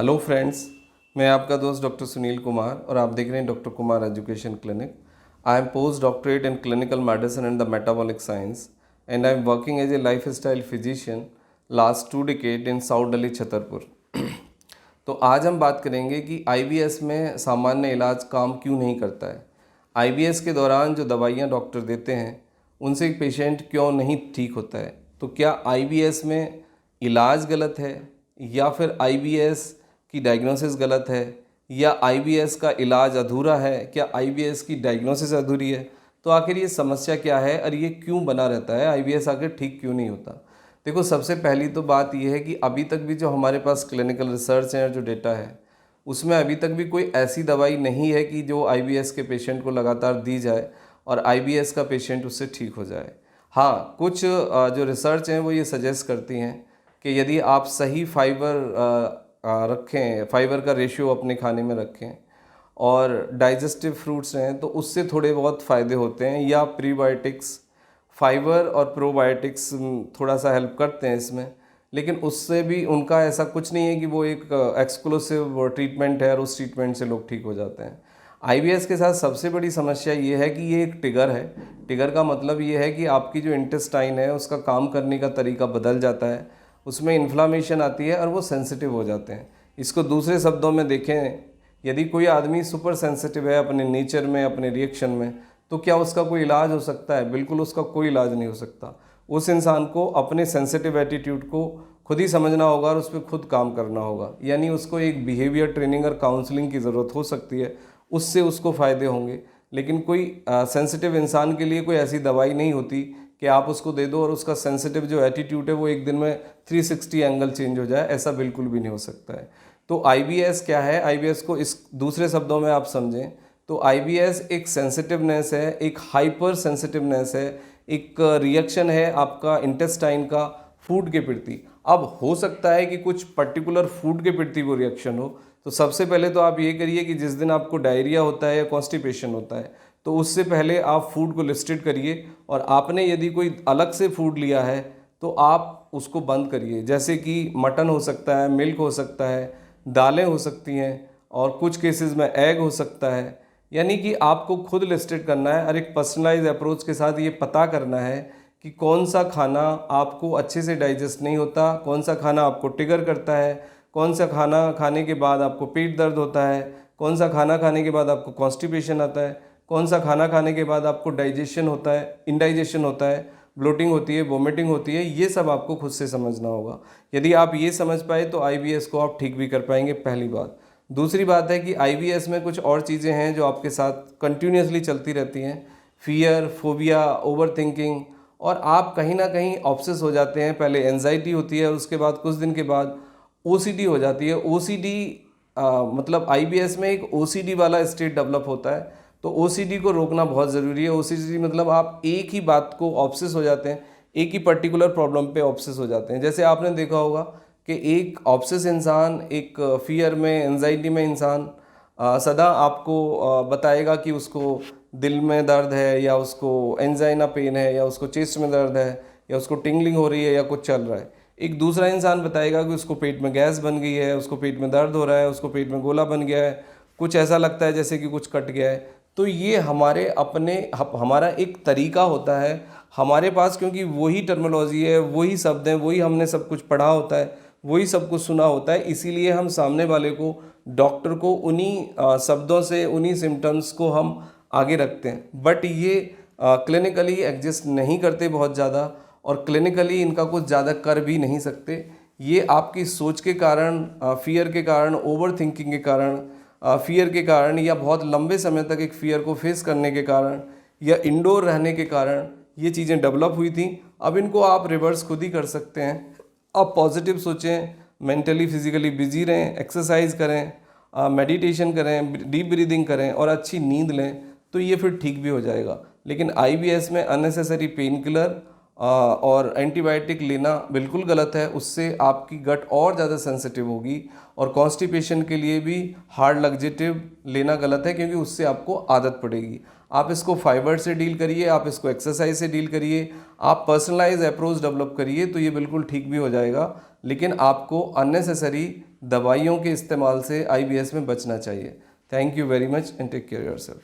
Hello friends, मैं आपका दोस्त डॉक्टर सुनील कुमार और आप देख रहे हैं doctor Kumar education clinic. I am post doctorate in clinical medicine and the metabolic science and I am working as a lifestyle physician last 2 decades in south Delhi Chhatarpur. तो आज हम बात करेंगे कि आईबीएस में सामान्य इलाज काम क्यों नहीं करता है। आईबीएस के दौरान जो दवाइयाँ डॉक्टर देते हैं उनसे एक पेशेंट क्यों नहीं ठीक होता है। तो क्या आईबीएस में इलाज गलत है, या फिर आईबीएस की डायग्नोसिस गलत है, या आईबीएस का इलाज अधूरा है, क्या आईबीएस की डायग्नोसिस अधूरी है। तो आखिर ये समस्या क्या है और ये क्यों बना रहता है, आईबीएस आखिर ठीक क्यों नहीं होता। देखो, सबसे पहली तो बात ये है कि अभी तक भी जो हमारे पास क्लिनिकल रिसर्च है और जो डेटा है उसमें अभी तक भी कोई ऐसी दवाई नहीं है कि जो आईबीएस के पेशेंट को लगातार दी जाए और आईबीएस का पेशेंट उससे ठीक हो जाए। हाँ, कुछ जो रिसर्च हैं वो ये सजेस्ट करती हैं कि यदि आप सही फाइबर रखें, फाइबर का रेशियो अपने खाने में रखें और डाइजेस्टिव फ्रूट्स हैं तो उससे थोड़े बहुत फ़ायदे होते हैं, या प्रीबायोटिक्स, फाइबर और प्रोबायोटिक्स थोड़ा सा हेल्प करते हैं इसमें। लेकिन उससे भी उनका ऐसा कुछ नहीं है कि वो एक एक्सक्लूसिव ट्रीटमेंट है और उस ट्रीटमेंट से लोग ठीक हो जाते हैं। आईबीएस के साथ सबसे बड़ी समस्या ये है कि ये एक ट्रिगर है। ट्रिगर का मतलब ये है कि आपकी जो इंटेस्टाइन है उसका काम करने का तरीका बदल जाता है, उसमें इन्फ्लामेशन आती है और वो सेंसिटिव हो जाते हैं। इसको दूसरे शब्दों में देखें, यदि कोई आदमी सुपर सेंसिटिव है अपने नेचर में, अपने रिएक्शन में, तो क्या उसका कोई इलाज हो सकता है? बिल्कुल उसका कोई इलाज नहीं हो सकता। उस इंसान को अपने सेंसिटिव एटीट्यूड को खुद ही समझना होगा और उस पर खुद काम करना होगा। यानी उसको एक बिहेवियर ट्रेनिंग और काउंसलिंग की ज़रूरत हो सकती है, उससे उसको फ़ायदे होंगे। लेकिन कोई सेंसिटिव इंसान के लिए कोई ऐसी दवाई नहीं होती कि आप उसको दे दो और उसका सेंसिटिव जो एटीट्यूड है वो एक दिन में 360 एंगल चेंज हो जाए, ऐसा बिल्कुल भी नहीं हो सकता है। तो आईबीएस क्या है? आईबीएस को इस दूसरे शब्दों में आप समझें तो आईबीएस एक सेंसिटिवनेस है, एक हाइपर सेंसिटिवनेस है, एक रिएक्शन है आपका इंटेस्टाइन का फूड के प्रति। अब हो सकता है कि कुछ पर्टिकुलर फूड के प्रति वो रिएक्शन हो। तो सबसे पहले तो आप ये करिए कि जिस दिन आपको डायरिया होता है या कॉन्स्टिपेशन होता है तो उससे पहले आप फूड को लिस्टेड करिए, और आपने यदि कोई अलग से फूड लिया है तो आप उसको बंद करिए। जैसे कि मटन हो सकता है, मिल्क हो सकता है, दालें हो सकती हैं, और कुछ केसेस में एग हो सकता है। यानी कि आपको खुद लिस्टेड करना है और एक पर्सनलाइज अप्रोच के साथ ये पता करना है कि कौन सा खाना आपको अच्छे से डाइजेस्ट नहीं होता, कौन सा खाना आपको ट्रिगर करता है, कौन सा खाना खाने के बाद आपको पेट दर्द होता है, कौन सा खाना खाने के बाद आपको कॉन्स्टिपेशन आता है, कौन सा खाना खाने के बाद आपको डाइजेशन होता है, इंडाइजेशन होता है, ब्लोटिंग होती है, वोमिटिंग होती है। ये सब आपको खुद से समझना होगा। यदि आप ये समझ पाए तो आईबीएस को आप ठीक भी कर पाएंगे, पहली बात। दूसरी बात है कि आईबीएस में कुछ और चीज़ें हैं जो आपके साथ कंटिन्यूसली चलती रहती हैं। फियर, फोबिया, ओवर थिंकिंग, और आप कहीं ना कहीं ऑब्सेस हो जाते हैं। पहले एंजाइटी होती है और उसके बाद कुछ दिन के बाद ओसीडी हो जाती है। ओसीडी मतलब आईबीएस में एक ओसीडी वाला स्टेट डेवलप होता है। तो ओसीडी को रोकना बहुत ज़रूरी है। ओसीडी मतलब आप एक ही बात को ऑब्सेस हो जाते हैं, एक ही पर्टिकुलर प्रॉब्लम पे ऑब्सेस हो जाते हैं। जैसे आपने देखा होगा कि एक ऑब्सेस इंसान, एक फियर में, एंजाइटी में इंसान सदा आपको बताएगा कि उसको दिल में दर्द है, या उसको एंजाइना पेन है, या उसको चेस्ट में दर्द है, या उसको टिंगलिंग हो रही है, या कुछ चल रहा है। एक दूसरा इंसान बताएगा कि उसको पेट में गैस बन गई है, उसको पेट में दर्द हो रहा है, उसको पेट में गोला बन गया है, कुछ ऐसा लगता है जैसे कि कुछ कट गया है। तो ये हमारे अपने हमारा एक तरीका होता है हमारे पास, क्योंकि वही टर्मिनोलॉजी है, वही शब्द हैं, वही हमने सब कुछ पढ़ा होता है, वही सब कुछ सुना होता है। इसीलिए हम सामने वाले को, डॉक्टर को, उन्हीं शब्दों से, उन्हीं सिम्टम्स को हम आगे रखते हैं। बट ये क्लिनिकली एग्जिस्ट नहीं करते बहुत ज़्यादा, और क्लिनिकली इनका कुछ ज़्यादा कर भी नहीं सकते। ये आपकी सोच के कारण, फियर के कारण, ओवर थिंकिंग के कारण, फियर के कारण, या बहुत लंबे समय तक एक फियर को फेस करने के कारण, या इंडोर रहने के कारण ये चीज़ें डेवलप हुई थी। अब इनको आप रिवर्स खुद ही कर सकते हैं। आप पॉजिटिव सोचें, मेंटली फिजिकली बिजी रहें, एक्सरसाइज करें, मेडिटेशन करें, डीप ब्रीदिंग करें और अच्छी नींद लें, तो ये फिर ठीक भी हो जाएगा। लेकिन आईबीएस में अननेसेसरी पेन किलर और एंटीबायोटिक लेना बिल्कुल गलत है। उससे आपकी गट और ज़्यादा सेंसिटिव होगी, और कॉन्स्टिपेशन के लिए भी हार्ड लग्जेटिव लेना गलत है, क्योंकि उससे आपको आदत पड़ेगी। आप इसको फाइबर से डील करिए, आप इसको एक्सरसाइज से डील करिए, आप पर्सनलाइज अप्रोच डेवलप करिए तो ये बिल्कुल ठीक भी हो जाएगा। लेकिन आपको अननेसेसरी दवाइयों के इस्तेमाल से IBS में बचना चाहिए। Thank you very much and take care yourself.